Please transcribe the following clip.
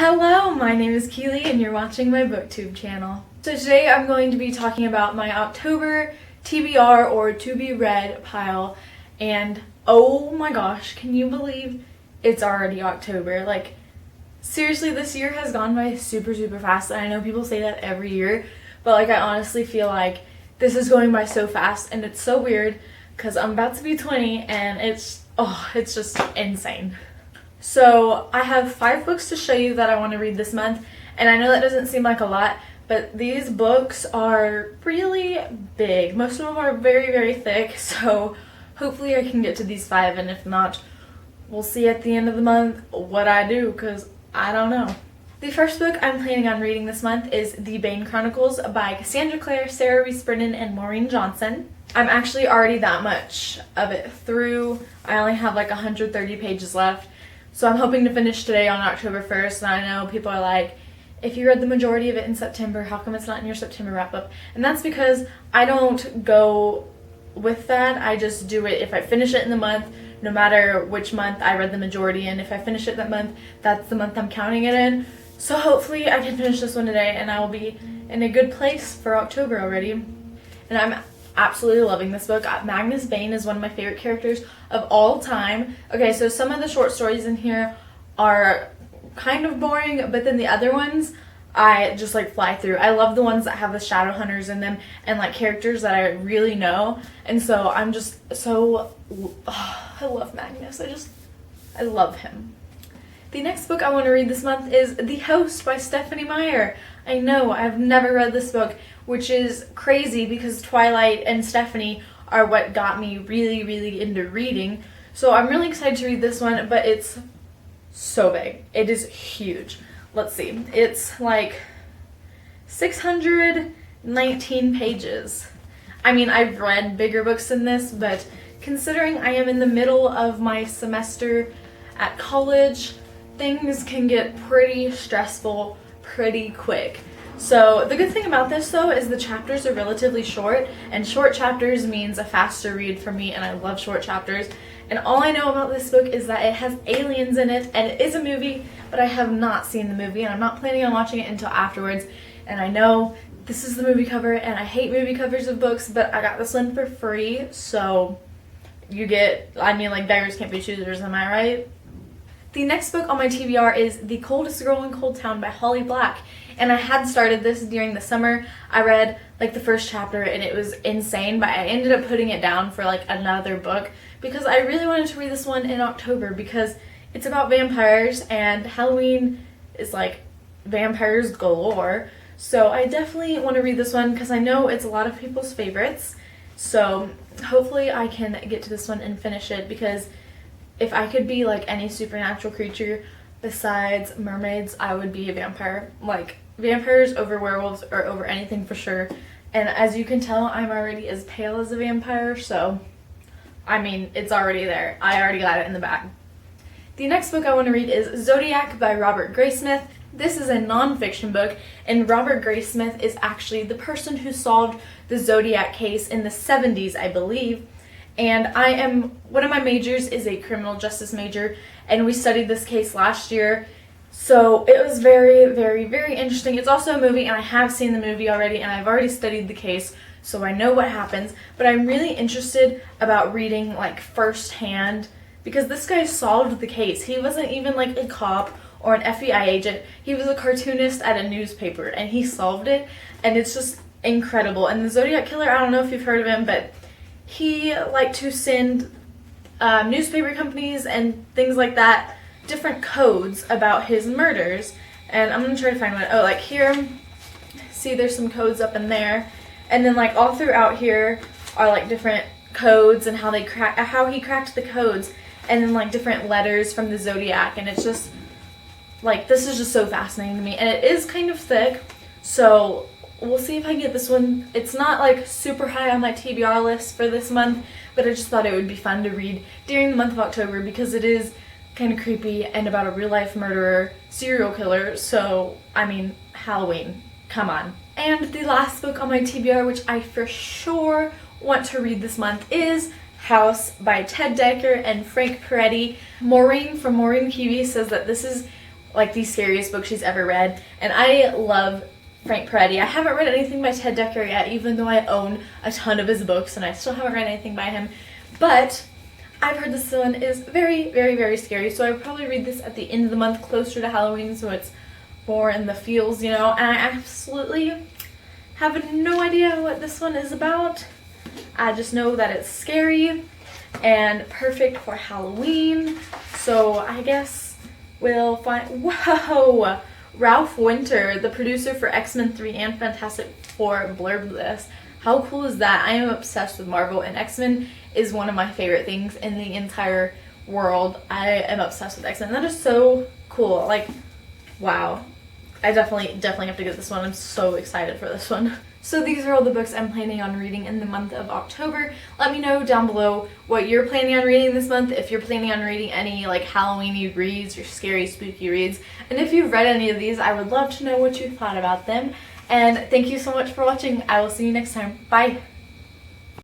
Hello, my name is Keeley and you're watching my booktube channel. So today I'm going to be talking about my October TBR or to be read pile, and oh my gosh, can you believe it's already October? Like, seriously, this year has gone by super fast, and I know people say that every year, but like I honestly feel like this is going by so fast, and it's so weird because I'm about to be 20 and it's just insane. So I have 5 books to show you that I want to read this month, and I know that doesn't seem like a lot, but these books are really big. Most of them are very thick, so hopefully I can get to these 5, and if not, we'll see at the end of the month what I do, because I don't know. The first book I'm planning on reading this month is The Bane Chronicles by Cassandra Clare, Sarah Reese Brennan, and Maureen Johnson. I'm actually already that much of it through. I only have like 130 pages left. So I'm hoping to finish today on October 1st, and I know people are like, if you read the majority of it in September, how come it's not in your September wrap-up? And that's because I don't go with that. I just do it if I finish it in the month, no matter which month I read the majority in. If I finish it that month, that's the month I'm counting it in. So hopefully I can finish this one today, and I will be in a good place for October already. And I'm absolutely loving this book. Magnus Bane is one of my favorite characters of all time. Okay, so some of the short stories in here are kind of boring, but then the other ones I just like fly through. I love the ones that have the shadow hunters in them and like characters that I really know, and so I'm just so I love Magnus. I love him. The next book I want to read this month is The Host by Stephanie Meyer. I know, I've never read this book, which is crazy because Twilight and Stephanie are what got me really into reading. So I'm really excited to read this one, but it's so big. It is huge. Let's see. It's like 619 pages. I mean, I've read bigger books than this, but considering I am in the middle of my semester at college, things can get pretty stressful pretty quick. So the good thing about this though is the chapters are relatively short, and short chapters means a faster read for me, and I love short chapters. And all I know about this book is that it has aliens in it, and it is a movie, but I have not seen the movie, and I'm not planning on watching it until afterwards. And I know this is the movie cover, and I hate movie covers of books, but I got this one for free, so you get, I mean, like, beggars can't be choosers, am I right? The next book on my TBR is The Coldest Girl in Coldtown by Holly Black, and I had started this during the summer. I read like the first chapter and it was insane, but I ended up putting it down for like another book because I really wanted to read this one in October because it's about vampires, and Halloween is like vampires galore. So I definitely want to read this one because I know it's a lot of people's favorites. So hopefully I can get to this one and finish it, because if I could be like any supernatural creature besides mermaids, I would be a vampire. Like, vampires over werewolves or over anything for sure. And as you can tell, I'm already as pale as a vampire, so I mean, it's already there. I already got it in the bag. The next book I want to read is Zodiac by Robert Graysmith. This is a non-fiction book, and Robert Graysmith is actually the person who solved the Zodiac case in the 70s, I believe. And one of my majors is a criminal justice major, and we studied this case last year. So it was very interesting. It's also a movie, and I have seen the movie already, and I've already studied the case, so I know what happens. But I'm really interested about reading like firsthand, because this guy solved the case. He wasn't even like a cop or an FBI agent. He was a cartoonist at a newspaper, and he solved it, and it's just incredible. And the Zodiac Killer, I don't know if you've heard of him, but he liked to send newspaper companies and things like that different codes about his murders. And I'm going to try to find one. Oh, like here, see there's some codes up in there. And then like all throughout here are like different codes and how he cracked the codes. And then like different letters from the Zodiac. And it's just like, this is just so fascinating to me. And it is kind of thick, so we'll see if I can get this one. It's not like super high on my TBR list for this month, but I just thought it would be fun to read during the month of October because it is kind of creepy and about a real life murderer, serial killer. So, I mean, Halloween, come on. And the last book on my TBR, which I for sure want to read this month, is House by Ted Dekker and Frank Peretti. Maureen from Maureen Kiwi says that this is like the scariest book she's ever read. And I love Frank Peretti. I haven't read anything by Ted Dekker yet, even though I own a ton of his books, and I still haven't read anything by him. But I've heard this one is very, very, very scary, so I would probably read this at the end of the month, closer to Halloween, so it's more in the feels, you know. And I absolutely have no idea what this one is about. I just know that it's scary and perfect for Halloween, so I guess we'll find. Whoa! Ralph Winter, the producer for X-Men 3 and Fantastic Four, blurbed this. How cool is that? I am obsessed with Marvel, and X-Men is one of my favorite things in the entire world. I am obsessed with X-Men. That is so cool. Like, wow. I definitely have to get this one. I'm so excited for this one. So these are all the books I'm planning on reading in the month of October. Let me know down below what you're planning on reading this month, if you're planning on reading any like Halloween-y reads or scary, spooky reads. And if you've read any of these, I would love to know what you thought about them. And thank you so much for watching. I will see you next time. Bye!